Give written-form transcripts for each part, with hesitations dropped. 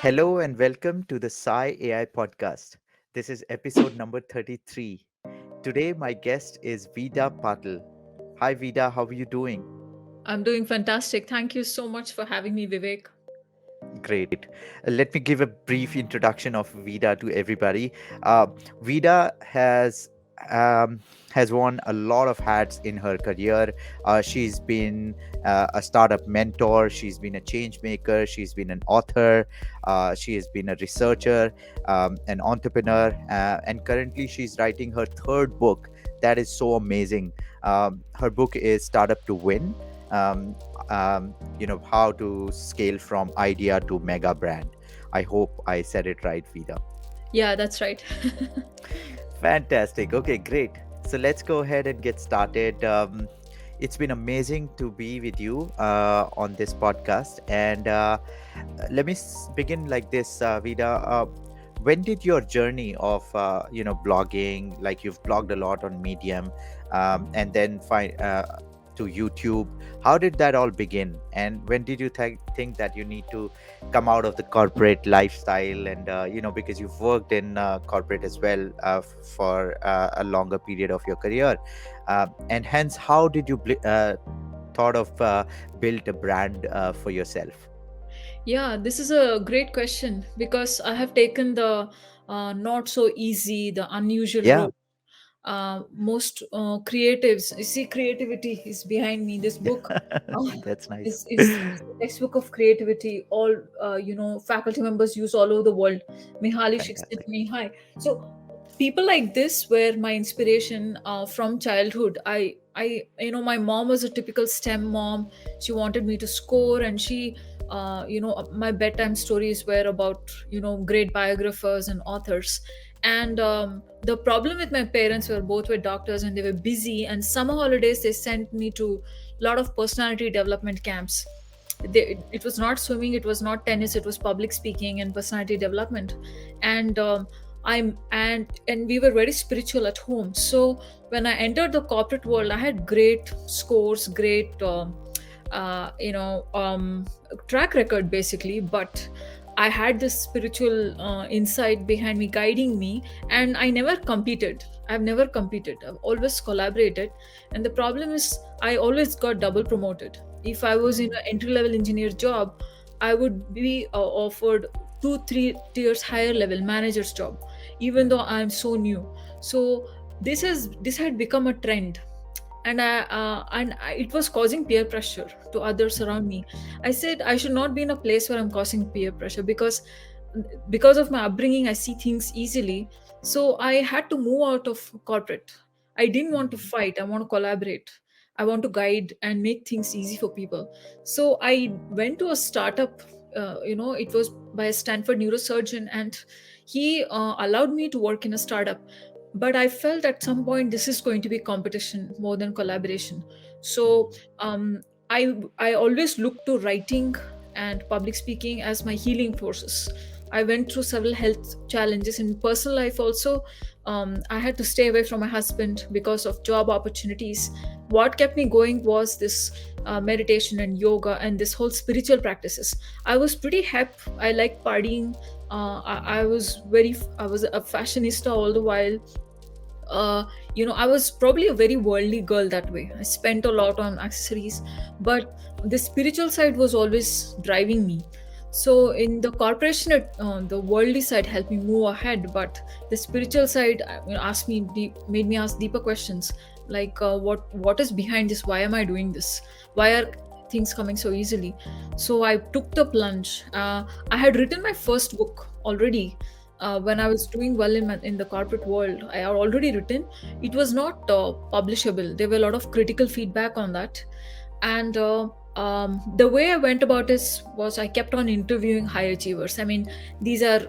Hello and welcome to the SCI-AI podcast. This is episode number 33. Today, my guest is Vida Patil. Hi, Vida, how are you doing? I'm doing fantastic. Thank you so much for having me, Vivek. Great. Let me give a brief introduction of Vida to everybody. Vida um, has worn a lot of hats in her career. She's been a startup mentor. She's been a change maker. She's been an author. She has been a researcher, an entrepreneur, and currently she's writing her third book. That is so amazing. Her book is Startup to Win. Um, how to scale from idea to mega brand. I hope I said it right, Vida. Yeah, that's right. Fantastic. Okay, great. So let's go ahead and get started. It's been amazing to be with you on this podcast. And let me begin like this, Vida. When did your journey of blogging, like you've blogged a lot on Medium, and then to YouTube, how did that all begin? And when did you think that you need to come out of the corporate lifestyle? And because you've worked in corporate as well for a longer period of your career, and hence, how did you thought of build a brand for yourself? Yeah, this is a great question because I have taken the not so easy, the unusual Yeah. road. Most creatives, you see, creativity is behind me. This book uh, That's nice. is a textbook of creativity. All faculty members use all over the world. Mihali Shiksit Fantastic. Mihai. So people like this were my inspiration from childhood. My mom was a typical STEM mom. She wanted me to score, and my bedtime stories were about great biographers and authors. And the problem with my parents were both were doctors and they were busy. And summer holidays they sent me to a lot of personality development camps. It was not swimming, it was not tennis, it was public speaking and personality development. And I'm and we were very spiritual at home. So when I entered the corporate world, I had great scores, great uh, you know um, track record basically. But I had this spiritual insight behind me, guiding me. And I've never competed, I've always collaborated. And the problem is I always got double promoted. If I was in an entry level engineer job, I would be offered 2 3 tiers higher level manager's job, even though I'm so new. So this had become a trend. And it was causing peer pressure to others around me. I said I should not be in a place where I'm causing peer pressure, because of my upbringing I see things easily. So I had to move out of corporate. I didn't want to Mhm. fight, I want to collaborate. I want to guide and make things easy for people. So I went to a startup. It was by a Stanford neurosurgeon, and he allowed me to work in a startup. But I felt at some point this is going to be competition more than collaboration. So Mhm. um, I always look to writing and public speaking as my healing forces. I went through several health challenges in personal life also. I had to stay away from my husband because of job opportunities. What kept me going was this meditation and yoga and this whole spiritual practices. I was pretty hep. I like partying. I was a fashionista all the while. I was probably a very worldly girl that way. I spent a lot on accessories, but the spiritual side was always driving me. So in the corporation, the worldly side helped me move ahead, but the spiritual side made me ask deeper questions, like what is behind this? Why am I doing this? Why are things coming so easily? So I took the plunge. I had written my first book already when I was doing well in the corporate world. I had already written. It was not publishable. There were a lot of critical feedback on that. And the way I went about this was I kept on interviewing high achievers. I mean, these are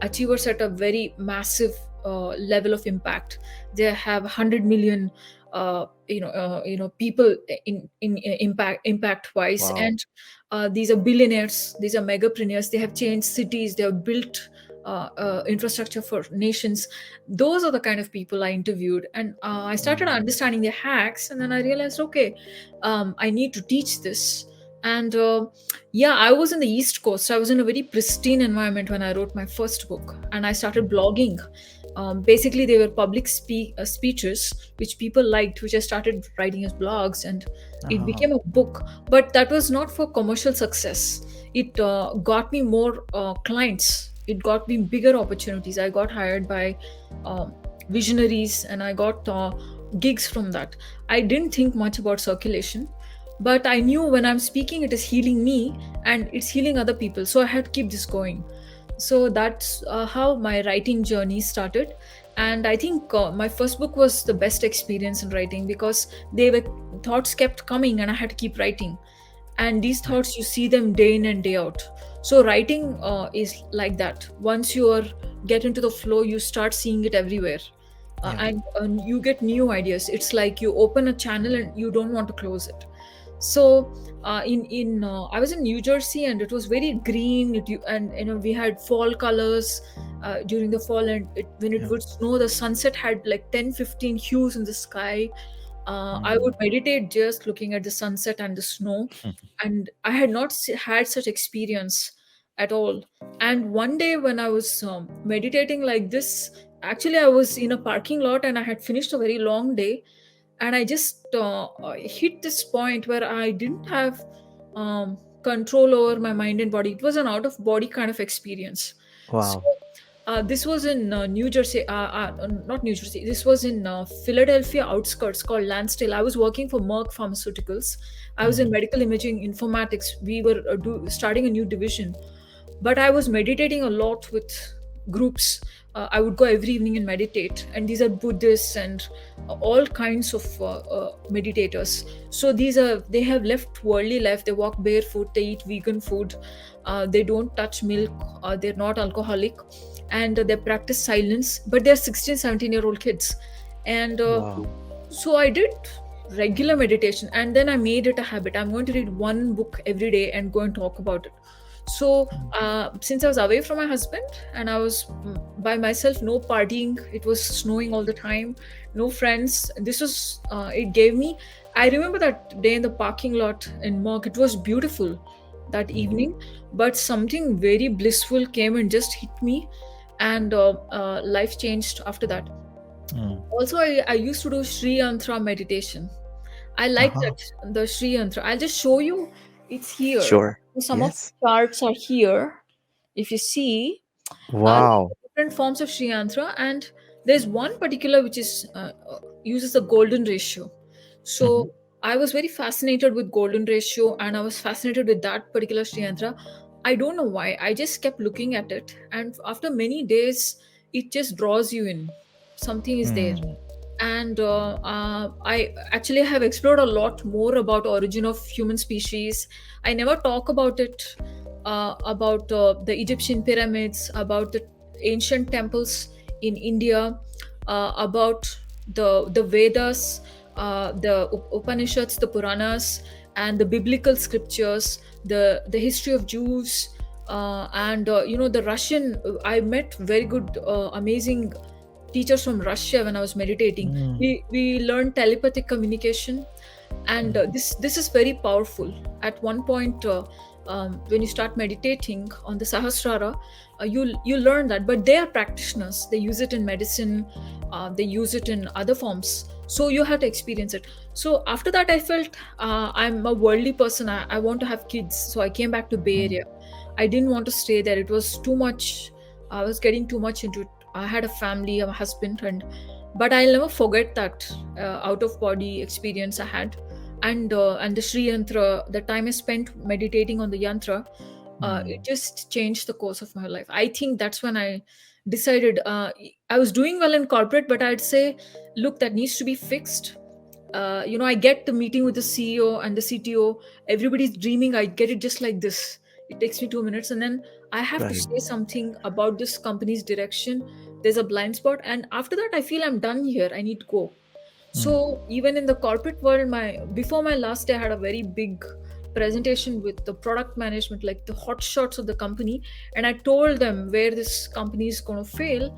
achievers at a very massive level of impact. They have 100 million people in impact wise. Wow. And these are billionaires, these are megapreneurs. They have changed cities, they have built infrastructure for nations. Those are the kind of people I interviewed, and I started Mm. understanding their hacks. And then I realized, okay, I need to teach this. And yeah, I was in the East Coast. I was in a very pristine environment when I wrote my first book, and I started Mm. blogging. Basically, they were public speeches which people liked, which I started writing as blogs, and it Uh-huh. became a book. But that was not for commercial success. It got me more clients. It got me bigger opportunities. I got hired by um, visionaries, and I got gigs from that. I didn't think much about circulation, but I knew when I'm speaking it is healing me and it's healing other people, so I had to keep this going. So that's how my writing journey started. And I think my first book was the best experience in writing, because they were thoughts kept coming and I had to keep writing. And these Right. thoughts, you see them day in and day out. So writing is like that. Once you are get into the flow, you start seeing it everywhere. Yeah. And you get new ideas. It's like you open a channel and you don't want to close it. So in I was in New Jersey, and it was very green. And we had fall colors during the fall, and when it Yeah. would snow, the sunset had like 10, 15 hues in the sky. I would Mm. meditate just looking at the sunset and the snow, and I had not had such experience at all. And one day when I was meditating like this, actually I was in a parking lot and I had finished a very long day, and I just hit this point where I didn't have control over my mind and body. It was an out of body kind of experience. So Wow. this was in New Jersey, not New Jersey. This was in Philadelphia outskirts called Lansdale. I was working for Merck Pharmaceuticals. I was in Mhm. medical imaging informatics. We were starting a new division, but I was meditating a lot with groups. I would go every evening and meditate, and these are Buddhists and all kinds of meditators. So they have left worldly life. They walk barefoot, they eat vegan food, they don't touch milk, they're not alcoholic, and they practice silence, but they're 16, 17-year-old kids. And Wow. so I did regular meditation, and then I made it a habit. I'm going to read one book every day and go and talk about it. So Mm. since I was away from my husband and I was by myself, no partying, it was snowing all the time, no friends. This was it gave me. I remember that day in the parking lot in Merck. It was beautiful that Mm. evening, but something very blissful came and just hit me, and life changed after that. Mm. Also, I used to do Sri Yantra meditation. I like Uh-huh. that, the Sri Yantra. I'll just show you. It's here. Sure. Some of Yes. the charts are here. If you see, Wow. different forms of Sri Yantra, and there's one particular which is uses the golden ratio. Mhm. So I was very fascinated with golden ratio, and I was fascinated with that particular Sri Yantra. I don't know why. I just kept looking at it, and after many days, it just draws you in. Something is there. Mm. And I actually have explored a lot more about origin of human species. I never talk about it, about the Egyptian pyramids, about the ancient temples in India, about the Vedas, the Upanishads, the Puranas, and the biblical scriptures, the history of Jews, and the Russian. I met very good, amazing teachers from Russia when I was meditating. Mm. We learned telepathic communication, and Mm. this is very powerful. At one point, when you start meditating on the Sahasrara, you learn that. But they are practitioners. They use it in medicine. They use it in other forms. So you have to experience it. So after that, I felt I'm a worldly person. I want to have kids. So I came back to Bay Mm. Area. I didn't want to stay there. It was too much. I was getting too much into it. I had a family, a husband, but I'll never forget that out of body experience I had, and the Sri Yantra, the time I spent meditating on the yantra, it Mm. just changed the course of my life. I think that's when I decided. I was doing well in corporate, but I'd say, look, that needs to be fixed. I get the meeting with the CEO and the CTO. Everybody's dreaming. I get it just like this. It takes me 2 minutes, and then I have to Right. say something about this company's direction. There's a blind spot, and after that, I feel I'm done here. I need to go. Mm. So even in the corporate world, my before my last day, I had a very big presentation with the product management, like the hot shots of the company, and I told them where this company is going to fail.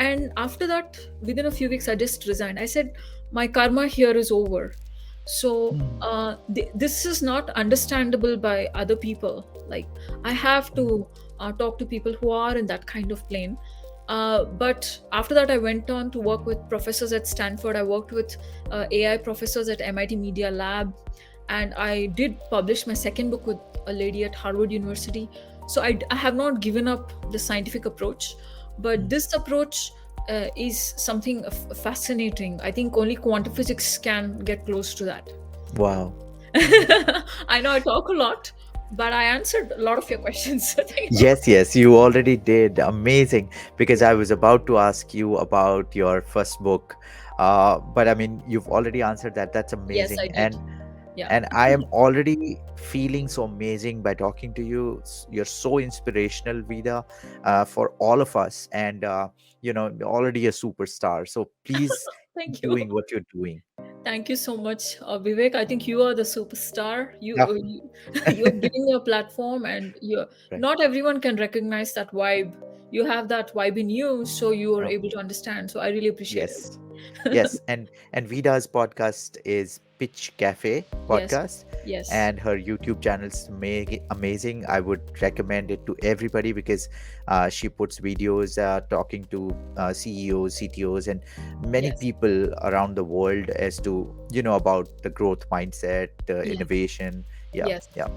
And after that, within a few weeks, I just resigned. I said my karma here is over. So Mm, this is not understandable by other people. Like, I have mm, to talk to people who are in that kind of plane. But after that, I went on to work with professors at Stanford. I worked with AI professors at MIT Media Lab, and I did publish my second book with a lady at Harvard University. So I have not given up the scientific approach, but mm. this approach is something fascinating. I think only quantum physics can get close to that. Wow. I know I talk a lot, but I answered a lot of your questions. Thank you. Yes, yes, you already did. Amazing. Because I was about to ask you about your first book. But I mean, you've already answered that. That's Yes, I amazing. did. Yeah. And I am already feeling so amazing by talking to you. You're so inspirational, Vida, for all of us. And, already a superstar. So please keep Thank you. doing what you're doing. Thank you so much, Vivek. I think you are the superstar. You, Yeah. you are giving your platform, and you. Right. Not everyone can recognize that vibe. You have that vibe in you, so you are Oh, able to understand. So I really appreciate yes. it. Yes, and Vida's podcast is Pitch Cafe Yes, podcast, yes, and her YouTube channel is amazing. I would recommend it to everybody because she puts videos talking to CEOs, CTOs, and many yes, people around the world as to about the growth mindset, yes, innovation. Yeah, yes. yeah,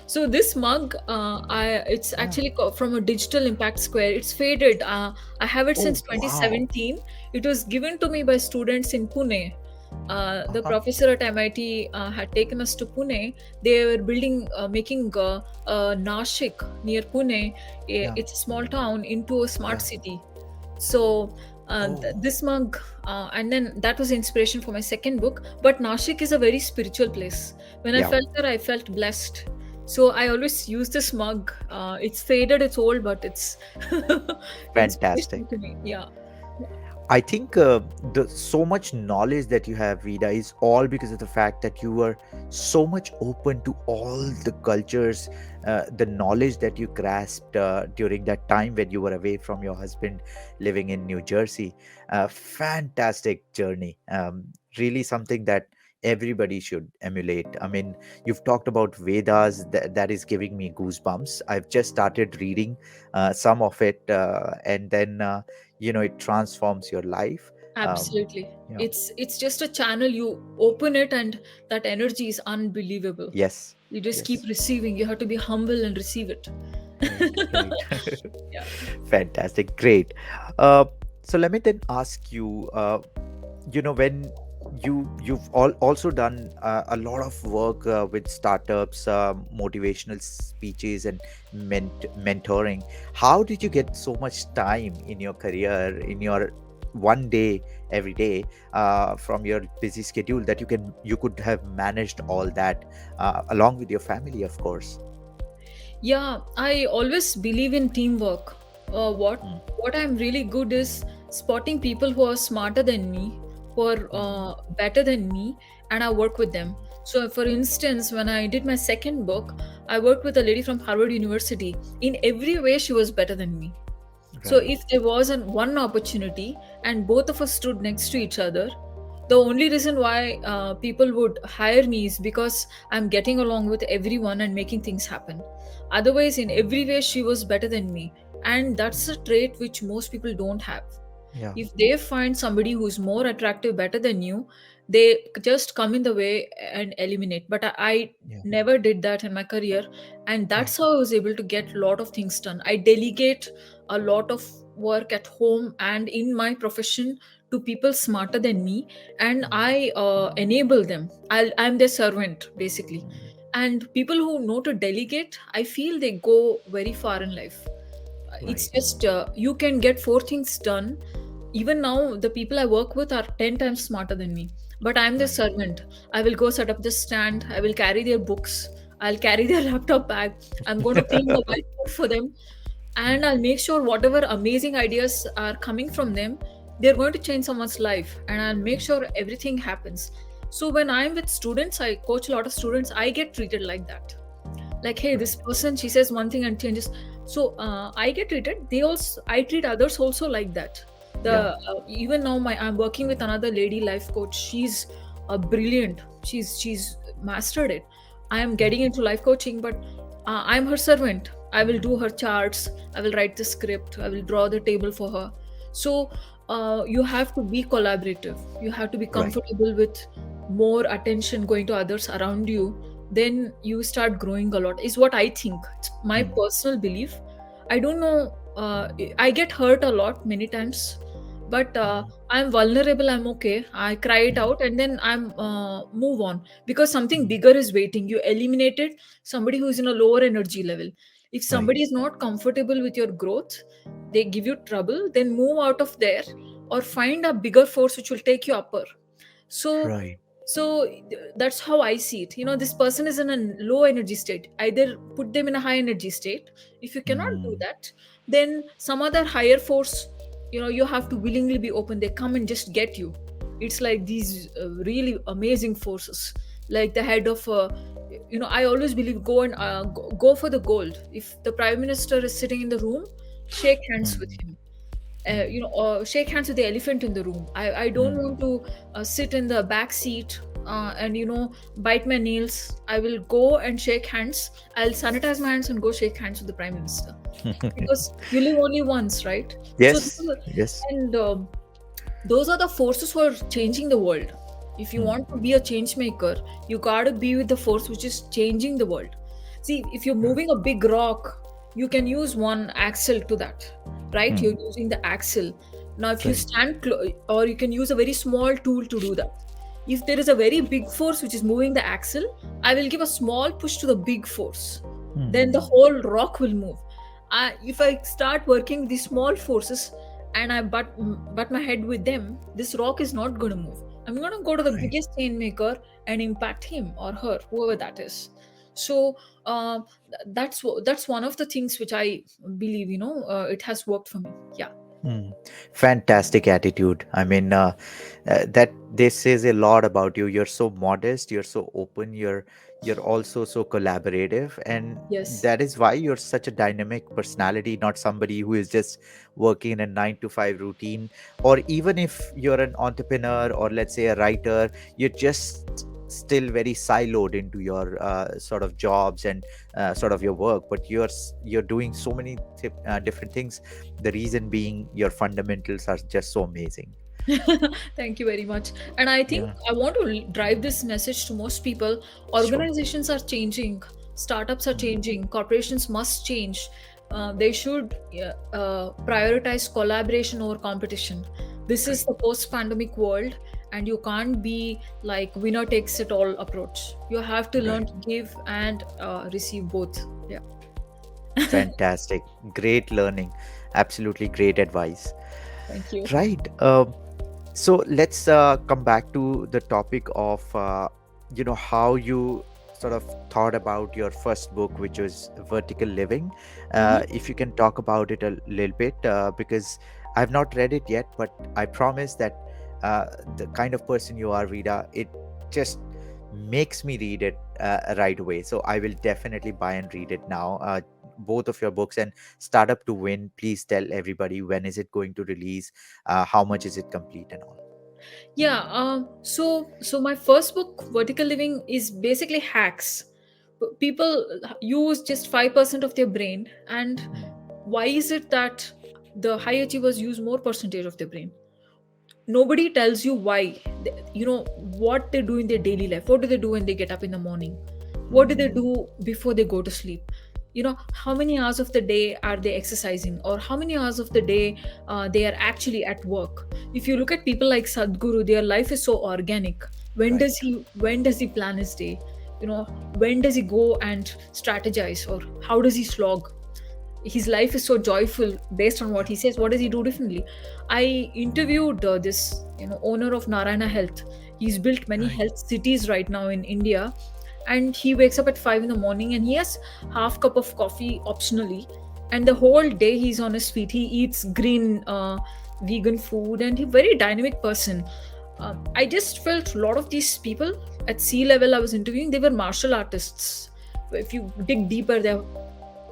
So this mug, it's yeah. actually from a Digital Impact Square. It's faded. I have it Oh since wow. 2017. It was given to me by students in Pune. The Uh-huh. professor at MIT had taken us to Pune. They were building, making Nashik near Pune. Yeah, It's a small town into a smart yeah. city. So Oh this mug, and then that was inspiration for my second book. But Nashik is a very spiritual place. When I yeah. felt there, I felt blessed. So I always use this mug. It's faded, it's old, but it's inspiration Fantastic. to me. Yeah. I think the so much knowledge that you have, Vida, is all because of the fact that you were so much open to all the cultures, the knowledge that you grasped during that time when you were away from your husband, living in New Jersey. Fantastic journey. Really something that everybody should emulate. I mean, you've talked about Vedas. That is giving me goosebumps. I've just started reading some of it, and then. It transforms your life. Absolutely. Yeah. It's just a channel. You open it, and that energy is unbelievable. Yes. You just keep Yes. receiving. You have to be humble and receive it. Right. Right. Yeah. Fantastic. Great. uh, so let me then ask you, when you've also done a lot of work with startups, motivational speeches, and mentoring. How did you get so much time in your career, in your one day every day, from your busy schedule, that you could have managed all that along with your family, of course? Yeah, I always believe in teamwork. Uh, what Mm, what I'm really good is spotting people who are smarter than me, who are mm, better than me, and I work with them. So, for instance, when I did my second book, I worked with a lady from Harvard University. In every way, she was better than me. So right. if there was one opportunity and both of us stood next to each other, the only reason why people would hire me is because I'm getting along with everyone and making things happen. Otherwise, in every way, she was better than me. And that's a trait which most people don't have. Yeah. If they find somebody who's more attractive, better than you, they just come in the way and eliminate. But I Yeah. never did that in my career, and Yeah. that's how I was able to get a lot of things done. I delegate a lot of work at home and in my profession to people smarter than me, and Mm, I enable them. I'm their servant basically. mm, And people who know to delegate, I feel they go very far in life. It's right. just you can get four things done. Even now the people I work with are 10 times smarter than me, but I'm their Right. servant. I will go set up the stand, I will carry their books, I'll carry their laptop bag, I'm going to clean the whiteboard for them, and Mm, I'll make sure whatever amazing ideas are coming from them, they're going to change someone's life, and I'll make mm, sure everything happens. So when I'm with students, I coach a lot of students, I get treated like that. Like, hey, this right. person, she says one thing and changes. So I get treated, they also, I treat others also like that. The Yeah. even now, I'm working with another lady life coach. She's brilliant. She's mastered it. I am getting into life coaching, but I'm her servant. I will do her charts. I will write the script. I will draw the table for her. So you have to be collaborative. You have to be Right. comfortable with more attention going to others around you. Then you start growing a lot. Is what I think. It's my Mm. personal belief. I don't know. I get hurt a lot many times, but Mm. I'm vulnerable. I'm okay. I cry it Mm. out, and then I'm move on because something Mm. bigger is waiting. You eliminated somebody who is in a lower energy level. If Right. somebody is not comfortable with your growth, they give you trouble. Then move out of there, or find a bigger force which will take you upper. So Right. that's how I see it. This person is in a low energy state. Either put them in a high energy state. If you cannot do Mm. that, then some other higher force, you have to willingly be open. They come and just get you. It's like these really amazing forces, like the head of I always believe, go and go for the gold. If the prime minister is sitting in the room, shake hands with Mm. him. Mm. Shake hands with the elephant in the room. I don't Mm. want to sit in the back seat and bite my nails. I will go and shake hands. I'll sanitize my hands and go shake hands with the prime minister, because you live only once, right? So Yes. Yes. and those are the forces who are changing the world. If you Mm. want to be a change maker, you gotta be with the force which is changing the world. See, if you're Right. moving a big rock, you can use one axle to that, right? You're Mm. using the axle. Now if you Right. stand or you can use a very small tool to do that. If there is a very big force which is moving the axle, I will give a small push to the big force, then the Mm. whole rock will move. If I start working with these small forces and I butt my head with them, this rock is not going to move. I'm going to go to the Right. biggest chain maker and impact him or her, whoever that is. So that's one of the things which I believe, it has worked for me. Yeah. Mm. Fantastic attitude. I mean, that this says a lot about you. You're so modest. You're so open. You're also so collaborative, and Yes. that is why you're such a dynamic personality. Not somebody who is just working in a 9 to 5 routine, or even if you're an entrepreneur or let's say a writer, you're just still very siloed into your sort of jobs and sort of your work. But you're doing so many different things, the reason being your fundamentals are just so amazing. Thank you very much. And I think Yeah. I want to drive this message to most people. Sure. Organizations are changing, startups are Mm. changing, corporations must change. They should prioritize collaboration over competition. This is Right. the post pandemic world, and you can't be like winner takes it all approach. You have to learn Right. to give and receive both. Yeah. Fantastic. Great learning. Absolutely great advice. Thank you. Right. So let's come back to the topic of how you sort of thought about your first book, which was Vertical Living. Mhm. If you can talk about it a little bit, because I've not read it yet, but I promise that uh, the kind of person you are, Vida, it just makes me read it right away. So I will definitely buy and read it now. Both of your books. And Startup to Win, please tell everybody, when is it going to release, how much is it complete, and all. Yeah, so my first book, Vertical Living, is basically hacks. People use just 5% of their brain, and Mm. why is it that the high achievers use more percentage of their brain? Nobody tells you why. What they do in their daily life. What do they do when they get up in the morning? What do they Mm. do before they go to sleep? How many hours of the day are they exercising, or how many hours of the day they are actually at work? If you look at people like Sadhguru, their life is so organic. when Right. does he when does he plan his day? When does he go and strategize, or how does he slog? His life is so joyful based on what Yeah. he says. What does he do differently? I interviewed this owner of Narayana Health. He's built many Right. health cities right now in India, and he wakes up at 5 in the morning and he has half cup of coffee optionally, and the whole day he's on his feet. He eats green vegan food, and he's a very dynamic person. I just felt a lot of these people at sea level I was interviewing, they were martial artists. If you dig deeper, they're,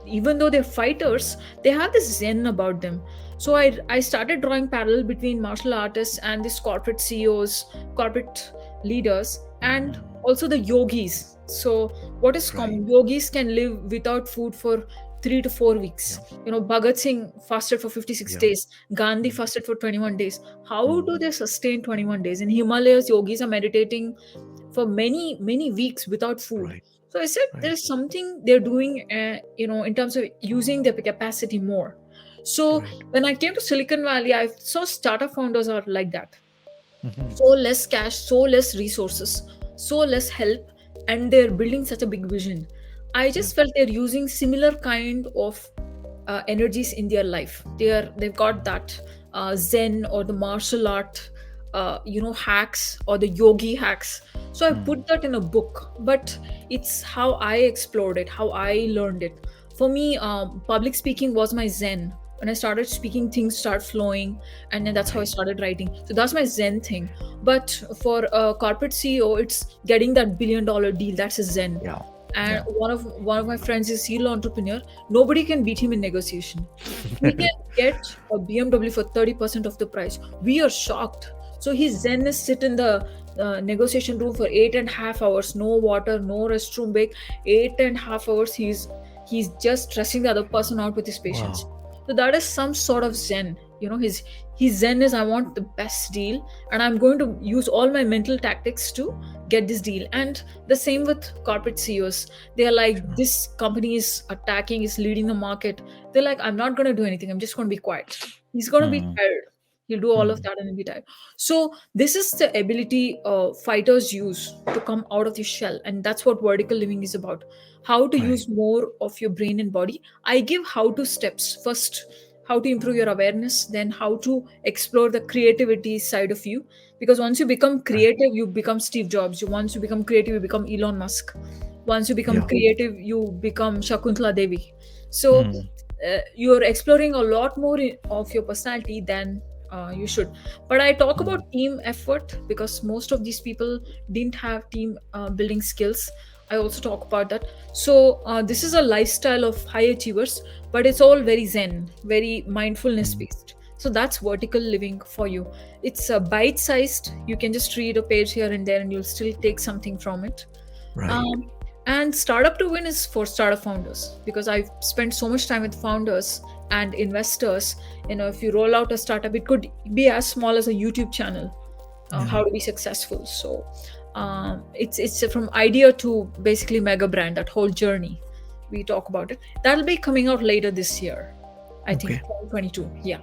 even though they're fighters, they have this zen about them. So I started drawing parallel between martial artists and these corporate CEOs, corporate leaders, and Mm. also the yogis. So what is Right. common? Yogis can live without food for 3 to 4 weeks. Yeah. Bhagat Singh fasted for 56 Yeah. days. Gandhi Mm. fasted for 21 days. How Mm. do they sustain 21 days? In Himalayas, yogis are meditating for many, many weeks without food. Right. So I said there Right. is something they're doing, in terms of using their capacity more. So Right. when I came to Silicon Valley, I saw startup founders are like that. Hmm. So less cash, so less resources, so less help, and they're building such a big vision. I Yeah. just felt they're using similar kind of energies in their life. They've got that zen or the martial art hacks or the yogi hacks. So I Mm. put that in a book, but it's how I explored it, how I learned it. For me, public speaking was my zen. When I started speaking, things start flowing, and then that's how I Right. started writing. So that's my zen thing. But for a corporate CEO, it's getting that $1 billion deal. That's a zen. Yeah. And Yeah. one of my friends is serial entrepreneur. Nobody can beat him in negotiation. He can get a BMW for 30% of the price. We are shocked. So his zen is sit in the negotiation room for 8.5 hours, no water, no restroom break. 8.5 hours, he's just stressing the other person out with his patience. Wow. So that is some sort of zen. His zen is, I want the best deal, and I'm going to use all my mental tactics to get this deal. And the same with corporate CEOs. They are like, Sure. this company is attacking, is leading the market. They're like, I'm not going to do anything. I'm just going to be quiet. He's going to be Mm. tired. He'll do all of Mm. that and he'll be tired. So this is the ability fighters use to come out of the shell, and that's what vertical living is about. How to Right. use more of your brain and body. I give how to steps. First, how to improve your awareness, then how to explore the creativity side of you. Because once you become Right. creative, you become Steve Jobs. Once you become creative, you become Elon Musk. Once you become Yeah. creative, you become Shakuntala Devi. So Mm. you're exploring a lot more of your personality than you should. But I talk about Mm. team effort because most of these people didn't have team building skills. I also talk about that. So this is a lifestyle of high achievers, but it's all very zen, very mindfulness Mm. based. So that's vertical living for you. It's bite sized. You can just read a page here and there and you'll still take something from it. Right. um, and startup to win is for startup founders, because I've spent so much time with founders and investors. If you roll out a startup, it could be as small as a YouTube channel. Yeah. How to be successful. So it's from idea to basically mega brand, that whole journey we talk about it. That'll be coming out later this year, I think Okay. 2022. Yeah.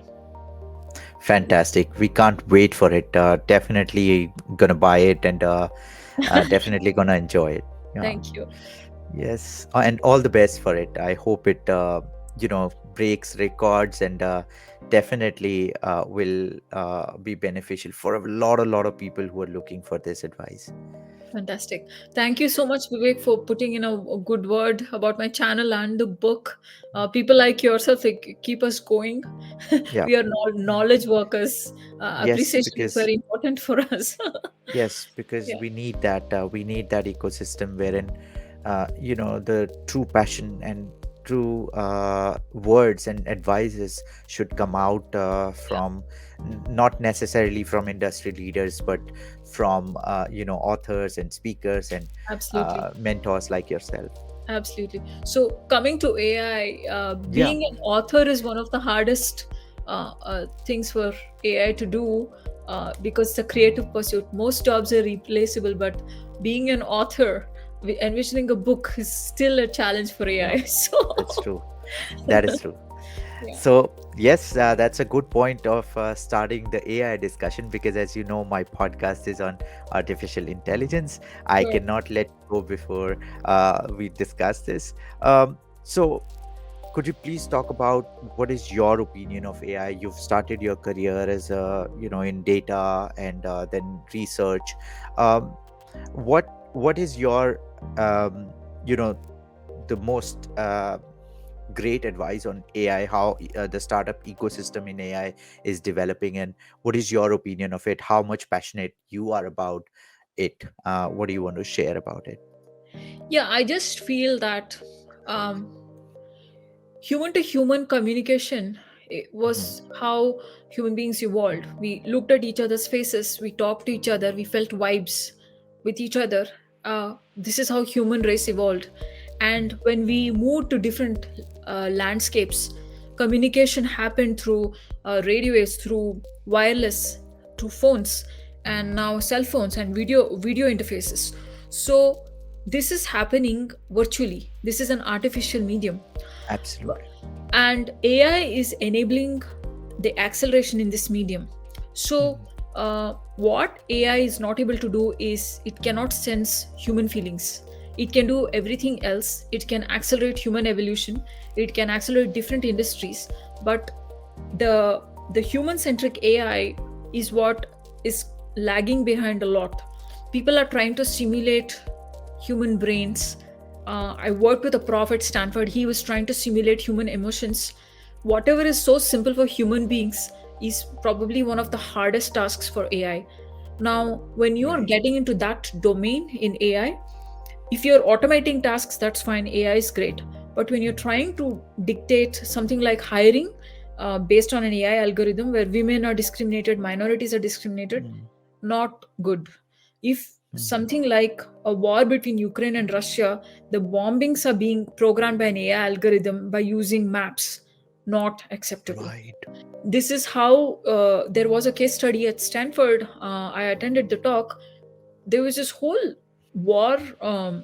Fantastic. We can't wait for it. Definitely gonna buy it and definitely gonna enjoy it. Yeah. Thank you. Yes. And all the best for it. I hope it, breaks records and definitely will be beneficial for a lot of people who are looking for this advice. Fantastic. Thank you so much, Vivek, for putting in a good word about my channel and the book. People like yourself, like, keep us going. Yeah. We are knowledge workers. Yes, Appreciation is because very important for us. yes, because Yeah, we need that. We need that ecosystem wherein, the true passion and true words and advices should come out yeah, from not necessarily from industry leaders, but from authors and speakers and absolutely. mentors like yourself. Absolutely. So, coming to AI, Yeah. being an author is one of the hardest things for AI to do, because it's a creative pursuit. Most jobs are replaceable, but being an author, envisioning a book is still a challenge for Yeah, AI. that's So, true. That is true. yeah, So, yes, that's a good point of starting the AI discussion because, as you know, my podcast is on artificial intelligence. I sure. cannot let go before we discuss this. So, could you please talk about what is your opinion of AI? You've started your career as in data and then research. Um, what is your um, you know the most great advice on AI, how the startup ecosystem in AI is developing, and what is your opinion of it? How much passionate you are about it? What do you want to share about it? Yeah, I just feel that um, human to human communication, it was Mhm. how human beings evolved. We looked at each other's faces, we talked to each other, we felt vibes. with each other. This is how human race evolved. And when we moved to different landscapes, communication happened through radio waves, through wireless, to phones, and now cell phones and video interfaces. So this is happening virtually. This is an artificial medium, Absolutely. and AI is enabling the acceleration in this medium. So Mhm. what AI is not able to do is it cannot sense human feelings. It can do everything else. It can accelerate human evolution. It can accelerate different industries. But the human centric AI is what is lagging behind a lot. People are trying to simulate human brains. I worked with a prof at Stanford. He was trying to simulate human emotions. Whatever is so simple for human beings is probably one of the hardest tasks for AI. Now, when you're Right. getting into that domain in AI, if you're automating tasks, that's fine. AI is great. But when you're Mhm. trying to dictate something like hiring based on an AI algorithm where women are discriminated, minorities are discriminated, Mhm. not good. If Mhm. something like a war between Ukraine and Russia, the bombings are being programmed by an AI algorithm by using maps, not acceptable. Right. This is how there was a case study at Stanford. I attended the talk. There was this whole war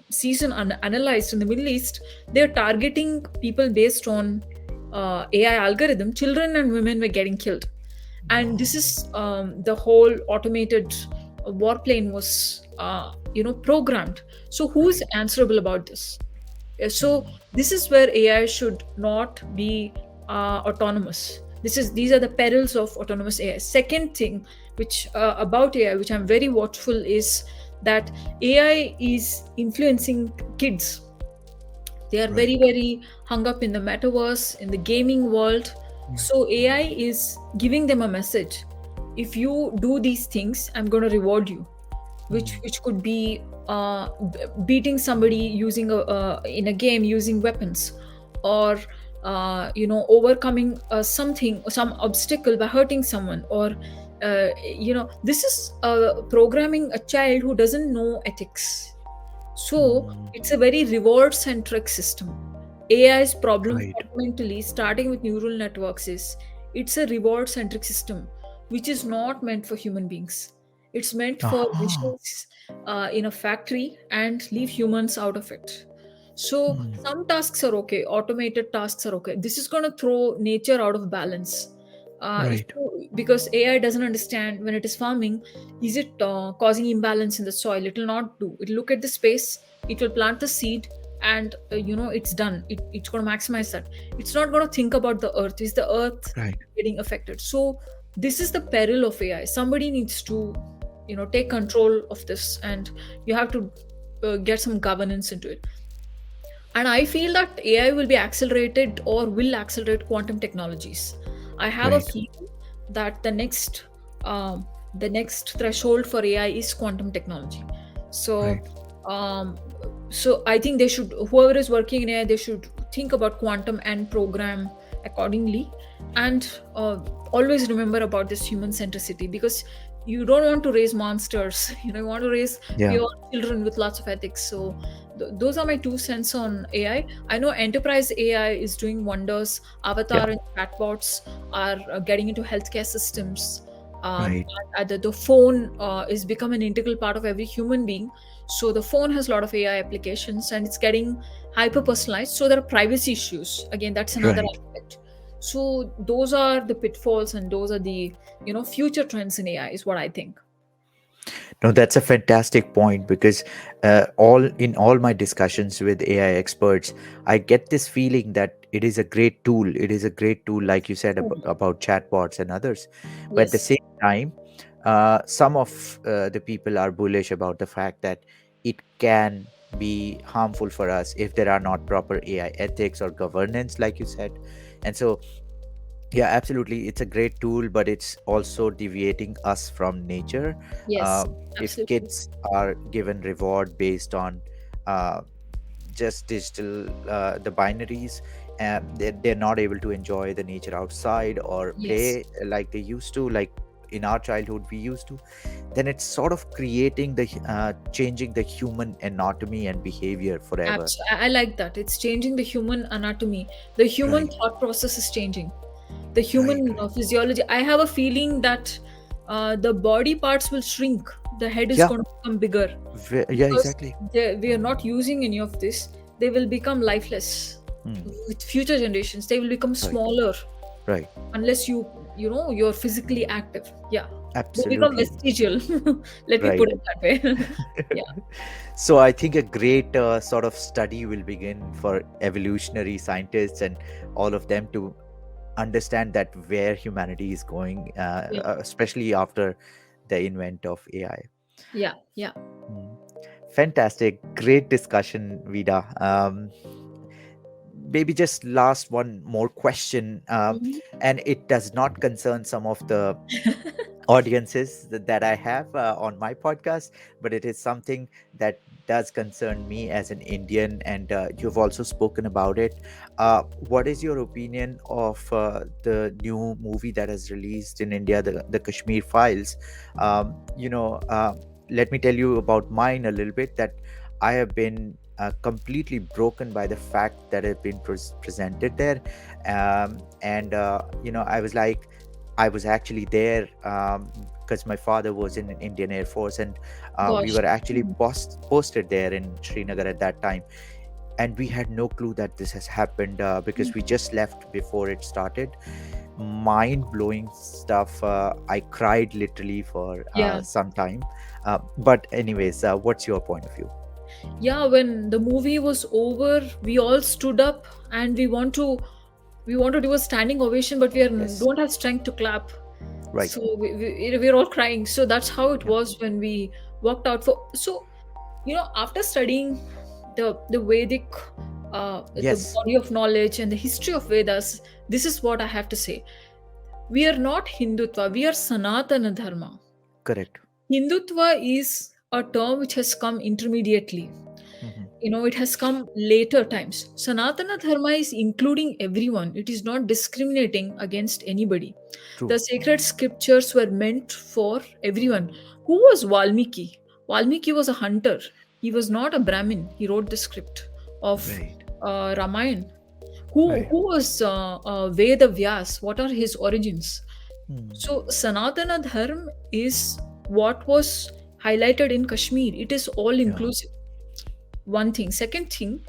season analyzed in the Middle East. They're targeting people based on AI algorithm. Children and women were getting killed, and this Oh. is the whole automated warplane was programmed. So who's Right. answerable about this? So Mhm. this is where AI should not be autonomous. These are the perils of autonomous AI. Second thing, which about AI, which I'm very watchful, is that AI is influencing kids. They are very Right. very hung up in the metaverse, in the gaming world. Right. So AI is giving them a message: if you do these things, I'm going to reward you. Mhm. Which could be beating somebody using a in a game using weapons, or overcoming some obstacle by hurting someone, or this is programming a child who doesn't know ethics. So Mhm. it's a very reward centric system. AI's problem Right. fundamentally, starting with neural networks, is it's a reward centric system, which is not meant for human beings. It's meant for Aha. machines in a factory and leave humans out of it. So Mhm. some tasks are okay, automated tasks are okay. This is going to throw nature out of balance. Right. Because AI doesn't understand when it is farming, is it causing imbalance in the soil? It will not do. It will look at the space, it will plant the seed, and it's done. It's going to maximize that. It's not going to think about the earth. Is the earth Right. getting affected? So this is the peril of AI. Somebody needs to take control of this, and you have to get some governance into it. And I feel that AI will be accelerated or will accelerate quantum technologies. I have a Right. feeling that um, the next threshold for AI is quantum technology. So Right. um, so I think they should, whoever is working in AI, they should think about quantum and program accordingly, and always remember about this human centricity, because you don't want to raise monsters. You want to raise Yeah. pure children with lots of ethics. So those are my 2 cents on AI. I know enterprise AI is doing wonders. Yeah. Avatar and chatbots are getting into healthcare systems. Right. The phone is become an integral part of every human being. So the phone has a lot of AI applications, and it's getting hyper personalized. So there are privacy issues. Again, that's another Right. aspect. So those are the pitfalls, and those are the future trends in AI, is what I think. No, that's a fantastic point because all my discussions with AI experts, I get this feeling that it is a great tool. It is a great tool, like you said about chatbots and others. But at the Yes. same time, some of the people are bullish about the fact that it can be harmful for us if there are not proper AI ethics or governance, like you said. And so yeah, absolutely. It's a great tool, but it's also deviating us from nature. Yes. If Absolutely. kids are given reward based on uh, just digital, the binaries, they're not able to enjoy the nature outside or Yes. play like they used to. Like in our childhood we used to, then it's sort of creating the changing the human anatomy and behavior forever. I like that. It's changing the human anatomy. The human Right, thought process is changing. The right, human right. physiology. I have a feeling that the body parts will shrink. The head is Yeah, going to become bigger yeah, because exactly. we are not using any of this. They will become lifeless. Hmm. With future generations, they will become Right, smaller right. unless you're physically active. Yeah, they become Absolutely. vestigial. Let me Right. put it that way. Yeah, So I think a great sort of study will begin for evolutionary scientists and all of them to understand that where humanity is going, yeah, especially after the invent of AI. yeah, yeah. Mm. Fantastic, great discussion, Vida. Maybe just last one more question, Mhm. and it does not concern some of the audiences that I have on my podcast, but it is something that does concern me as an Indian, and you've also spoken about it. What is your opinion of the new movie that has released in India, the Kashmir Files? You know, let me tell you about mine a little bit. That I have been completely broken by the fact that it been presented there, and I was like, I was actually there because my father was in Indian Air Force, and we Gosh. were actually Mhm. posted there in Srinagar at that time, and we had no clue that this has happened because we just left before it started. Mind blowing stuff. I cried literally for Yeah. some time. But anyways, what's your point of view? Yeah, when the movie was over, we all stood up and we want to do a standing ovation, but Yes. don't have strength to clap. Right. So we're all crying. So that's how it Yeah. was when we walked out. After studying the Vedic, the Yes. body of knowledge and the history of Vedas, this is what I have to say. We are not Hindutva. We are Sanatana Dharma. Correct. Hindutva is a term which has come intermediately. Hmm. It has come later times. Sanatana Dharma is including everyone, it is not discriminating against anybody. True. The sacred scriptures were meant for everyone. Who was Valmiki? Valmiki was a hunter. He was not a Brahmin. He wrote the script of Right. Ramayana. Who was Veda Vyas? What are his origins? Hmm. So Sanatana Dharma is what was highlighted in Kashmir. It is all Yeah. inclusive. One thing. Second thing,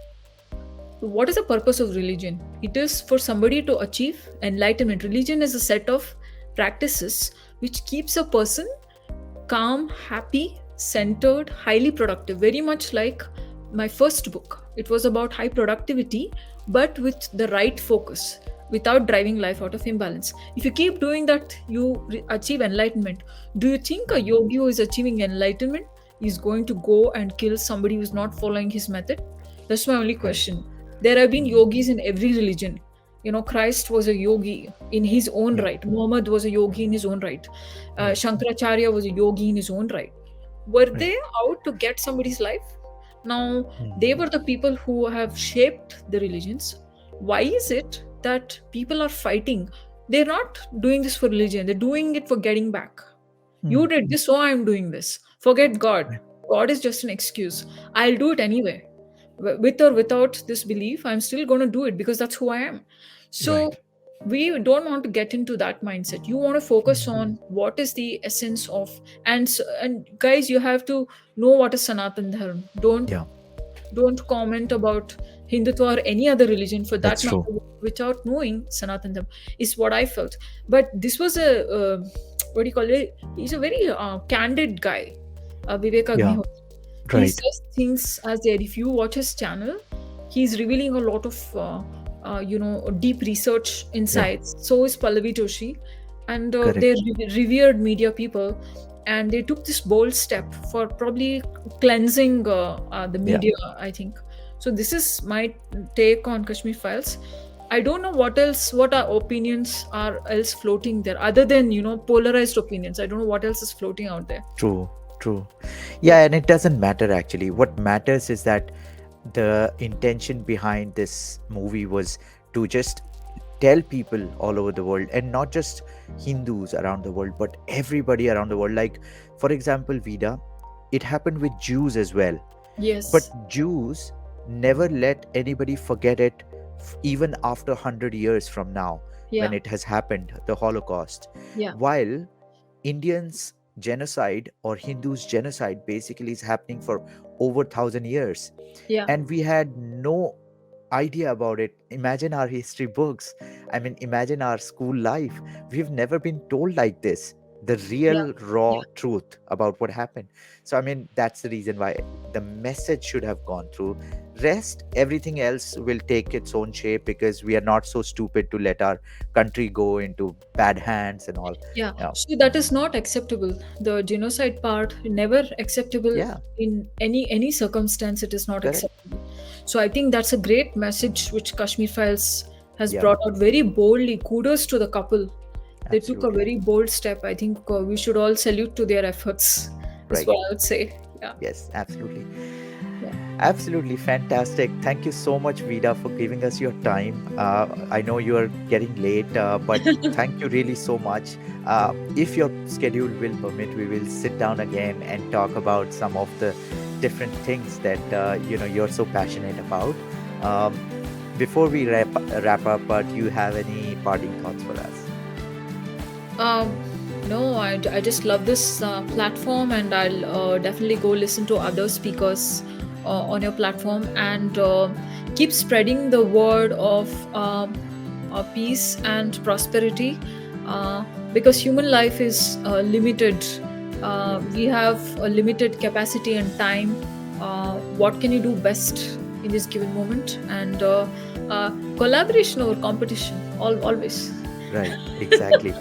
what is the purpose of religion? It is for somebody to achieve enlightenment. Religion is a set of practices which keeps a person calm, happy, centered, highly productive. Very much like my first book. It was about high productivity, but with the right focus, without driving life out of imbalance. If you keep doing that, you achieve enlightenment. Do you think a Hmm. yogi who is achieving enlightenment is going to go and kill somebody who's not following his method? That's my only Right. question. There have been Hmm. yogis in every religion. Christ was a yogi in his own Yeah. right. Muhammad was a yogi in his own right. Right. Shankaracharya was a yogi in his own right. Were Right. they out to get somebody's life? Now, they Hmm. were the people who have shaped the religions. Why is it that people are fighting? They're not doing this for religion, they're doing it for getting back. Hmm. You did this, so I'm doing this. Forget God. Right. God is just an excuse. I'll do it anyway. With or without this belief, I'm still going to do it because that's who I am. So, Right. we don't want to get into that mindset. You want to focus Hmm. on what is the essence of, and guys, you have to know what is Sanatan Dharma. Yeah. Don't comment about Hindutva or any other religion for that That's true. matter without knowing Sanatan Dharma, is what I felt. But this was what do you call it? He's a very candid guy, Vivek Yeah. Agnihotri. He Right. says things as there. If you watch his channel, he's revealing a lot of deep research Yeah. insights. So is Pallavi Joshi, and they're Correct. revered media people, and they took this bold step for probably cleansing the Yeah. media, I think. So this is my take on Kashmir Files. I don't know what our opinions are else floating there, other than polarized opinions. I don't know what else is floating out there. True. True. Yeah, Yeah, and it doesn't matter actually. What matters is that the intention behind this movie was to just tell people all over the world, and not just Hindus around the world, but everybody around the world. Like, for example, Vida, it happened with Jews as well. But Yes. Jews never let anybody forget it, even after 100 years from now, when Yeah. it has happened, the Holocaust. Yeah. While Indians genocide, or Hindus genocide, basically is happening for over 1,000 years, Yeah. and we had no idea about it. Imagine our history books. I mean, imagine our school life. We've never been told like this, the Yeah. real raw Yeah. truth about what happened. So, I mean, that's the reason why the message should have gone through. Rest, everything else will take its own shape, because we are not so stupid to let our country go into bad hands and all. Yeah, Yeah, so that is not acceptable. The genocide part never acceptable yeah, in any circumstance. It is not correct. acceptable. So I think that's a great message which Kashmir Files has Yeah, brought out very boldly. Kudos to the couple. They took a absolutely. very bold step. I think we should all salute to their efforts. Is Right. what I would say. Yeah, Yes, absolutely. yeah, Absolutely fantastic. Thank you so much, Vida, for giving us your time. I know you are getting late, but thank you really so much. If your schedule will permit, we will sit down again and talk about some of the different things that you're so passionate about. Um, before we wrap up, do you have any parting thoughts for us? Um, no, I just love this platform, and I'll definitely go listen to other speakers on your platform, and keep spreading the word of peace and prosperity, because human life is limited. Yes, We have a limited capacity and time. What can you do best in this given moment? And collaboration over competition, always. right, exactly.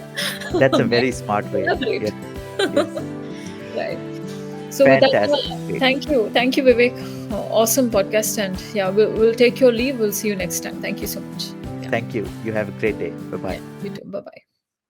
That's a very smart way. Collaborate. Yes, yes. Right. So with that, Fantastic. Great. thank you, Vivek. Awesome podcast, and yeah, we'll take your leave. We'll see you next time. Thank you so much. Yeah, Thank you. You have a great day. Bye yeah. bye. You too. Bye bye.